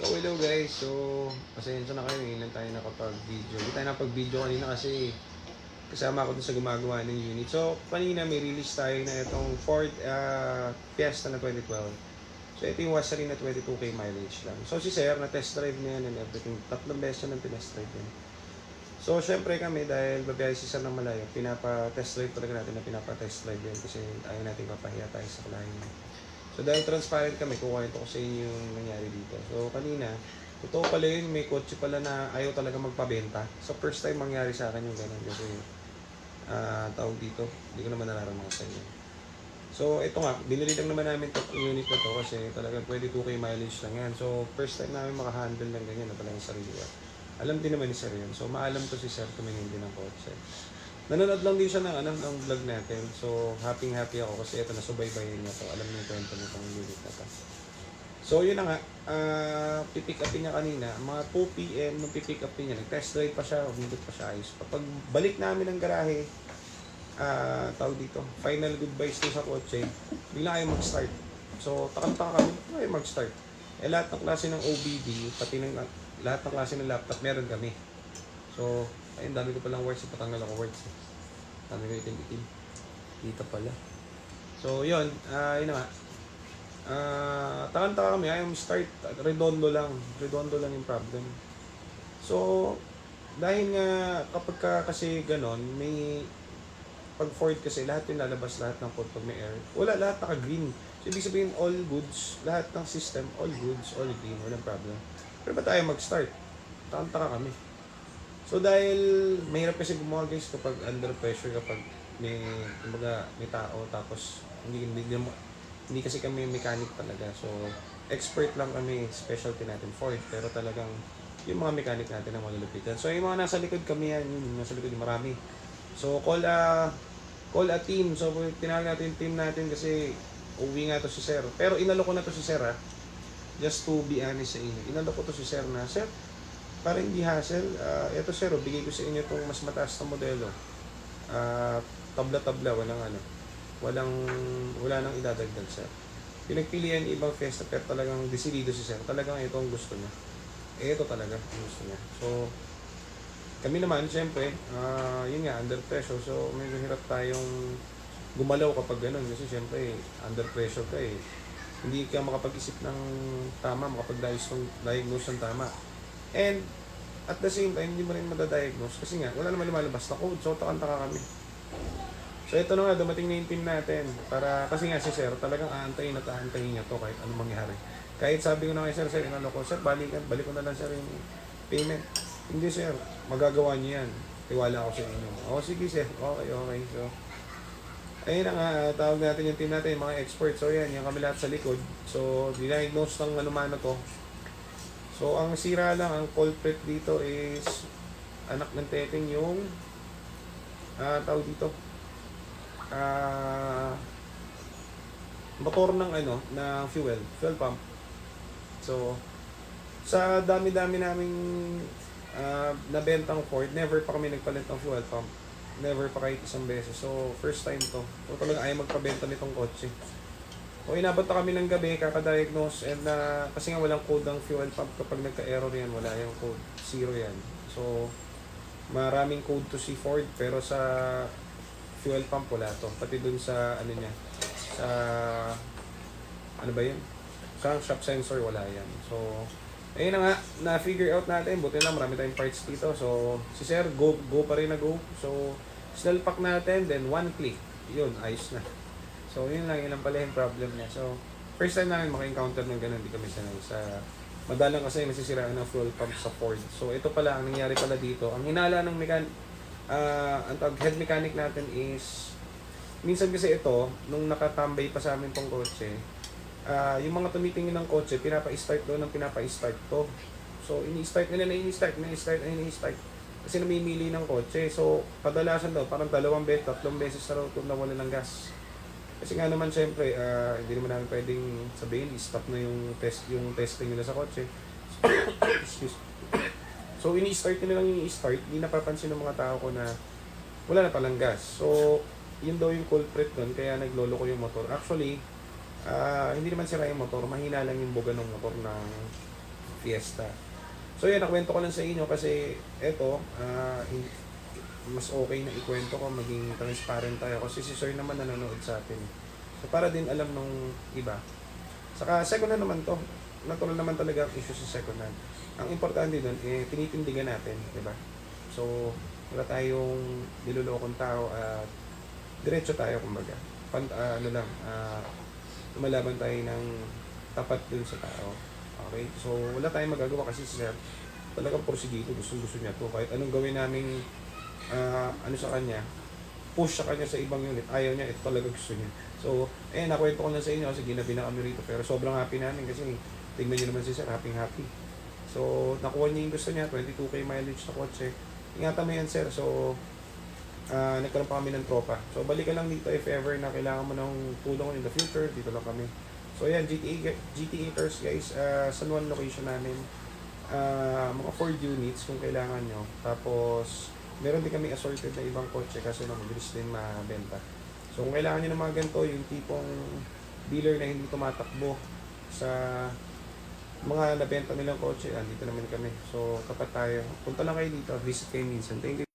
So hello guys, so pasensya na kayo, ngayon lang tayo nakapag-video. Hindi tayo nakapag-video kanina kasi kasama ako dun sa gumagawa ng unit. So kanina may release tayo na itong Ford Fiesta na 2012. So ito yung washery na 22k mileage lang. So si Sir na test drive niya yan and everything. Tatlong beses na pinest drive yan. So syempre kami dahil babiyahe si Sir ng malayo, pinapa-test drive talaga natin na pinapa-test drive yan kasi ayaw natin papahiya tayo sa klient. So dahil transparent kami, kukwento ko sa inyo yung nangyari dito. So kanina, totoo pala yun, may kotse pala na ayaw talaga magpabenta. So first time mangyari sa akin yung ganun kasi tawag dito, hindi ko naman nararamdaman yun. So ito nga, binili lang naman namin itong unit na to kasi talagang 22k mileage lang yan. So first time namin makahandle ng ganyan na talagang sariwa. Alam din naman ni Sir yun. So maalam to si Sir tumingin din ng kotse. Nanonood lang din siya ng vlog natin. So, happy ako kasi ito, nasubaybayan niya to. Alam niyo yung kwento nitong unit na to. So, yun na nga. Pipick upin niya kanina. Mga 2 PM nung pipick upin niya. Nag-test drive pa siya. Umindot pa siya ayos. Pag balik namin ng garahe, tawag dito, final goodbyes to sa kotse, bigla kayo mag-start. So, takang-taka kami, kayo mag-start. Eh, lahat ng klase ng OBD, pati ng lahat ng klase ng laptop, meron kami. So, ayun, dami ko palang words. Ipatanggal ako words. Dami ko itim-itim. Dito pala. So, yun. Yun na nga. Takang-taka kami. Ayaw start. Redondo lang. Redondo lang yung problem. So, dahil nga kapag kasi ganon, may pag Ford kasi lahat yung lalabas, lahat ng code pag may air. Wala, lahat naka-green. So, ibig sabihin all goods, lahat ng system, all goods, all green. Walang problem. Pero ba tayo mag-start? Takang-taka kami. So dahil mahirap kasi gumawa guys kapag under pressure, kapag may tao tapos hindi kasi kami mechanic talaga. So expert lang kami, specialty natin Ford, pero talagang yung mga mechanic natin ang malulupitan. So yung mga nasa likod kami yan, yung nasa likod yung marami. So call a team. So tinawag natin yung team natin kasi uwi nga to si Sir. Pero inalo ko na to si Sir just to be honest sa inyo. Inalo ko to si Sir na, Sir, para hindi hassle, ito Sir, bigay ko sa inyo itong mas mataas na modelo. Tabla-tabla, wala nang idadagdag Sir. Pinagpilian yung ibang Fiesta pero talagang desidido si Sir. Talagang ito ang gusto niya. Ito talaga ang gusto niya. So, kami naman, siyempre, yun nga, under pressure. So, medyo hirap tayong gumalaw kapag ganun. Kasi siyempre, under pressure ka eh. Hindi ka makapag-isip ng tama, makapag-diagnose ng tama. And at the same time, hindi mo rin madadiagnose kasi nga, wala naman lumalabas na code. So, takang-taka kami. So, ito na nga, dumating na yung team natin. Kasi nga si Sir, talagang aantayin at aantayin niya to kahit anong mangyari. Kahit sabi ko na kay Sir, inalo ko, Sir, balik ko na lang Sir yung payment. Hindi Sir, magagawa niyo yan. Tiwala ako sa inyo. Sige Sir, okay. So, ayun na nga, tawag natin yung team natin, yung mga experts. So, yan, yung kami lahat sa likod. So, diagnose ng ano to. So, ang sira lang, ang culprit dito is anak ng teteng yung tawag dito motor ng fuel pump. So, sa dami-dami naming nabentang Ford, never pa kami nagpalit ng fuel pump. Never pa kahit isang beses. So, first time to. So, talaga ayaw magpabenta nitong kotse. O inabot na kami ng gabi, kakadiagnose, and kasi nga walang code ng fuel pump kapag nagka-error yan, wala yung code, 0 yan. So, maraming code to si Ford, pero sa fuel pump wala to. Pati dun sa, sa, crankshaft sensor, wala yan. So, ayun na nga, na-figure out natin, buti lang, marami tayong parts dito. So, si Sir, go pa rin na go. So, snellpack natin, then one click, yun, ayos na. So, yun lang pala yung problem niya. So, first time namin maka-encounter ng ganun, hindi kami sanay sa madalang kasi nasisiraan ng fuel pump sa Ford. So, ito pala, ang nangyari pala dito, ang hinala ng head mechanic natin is, minsan kasi ito, nung nakatambay pa sa amin tong kotse, yung mga tumitingin ng kotse, pinapa-start doon ng pinapa-start to. So, ini-start. Kasi namimili ng kotse. So, kadalasan daw, parang 2 beses, 3 beses na raw ito nawala ng gas. Kasi nga naman syempre, hindi naman namin pwedeng sabihin, stop na yung testing nila sa kotse. Excuse. So, ini-start nila lang yung i-start, hindi napapansin ng mga tao ko na wala na palang gas. So, yun daw yung culprit doon, kaya naglolo ko yung motor. Actually, hindi naman sira yung motor, mahina lang yung buga ng motor ng Fiesta. So yan, nakwento ko lang sa inyo kasi eto, mas okay na ikwento ko, maging transparent tayo kasi si sir naman nanonood sa atin. So para din alam nung iba. Saka second hand naman to. Natural naman talaga ang issue sa second hand. Ang importante doon, tinitindigan natin, di ba? So, wala tayong nilolokong tao at diretso tayo, kumbaga. Lumalaban tayo ng tapat dun sa tao. Okay? So, wala tayong magagawa kasi si sir, talagang porsigido, gusto niya to. Kahit anong gawin namin sa kanya, push sa kanya sa ibang unit, ayaw niya, ito talaga gusto niya. So, nakwento ko na sa inyo kasi ginabi na kami rito. Pero sobrang happy namin kasi tingnan niyo naman si sir, happy. So, nakuha niya yung gusto niya, 22k mileage na kotse. Ingatan mo yan, sir. So, nagkaroon pa kami ng tropa. So, balik ka lang dito if ever na kailangan mo ng tulong in the future, dito lang kami. So, yan, GTA Cars, guys, San Juan location namin. Mga 4 units kung kailangan nyo. Tapos, meron din kami assorted na ibang kotse kasi mabilis din mabenta. So, kung kailangan nyo ng mga ganito, yung tipong dealer na hindi tumatakbo sa mga nabenta nilang kotse, andito naman kami. So, tapat tayo. Punta lang kayo dito, visit kayo minsan. Thank you.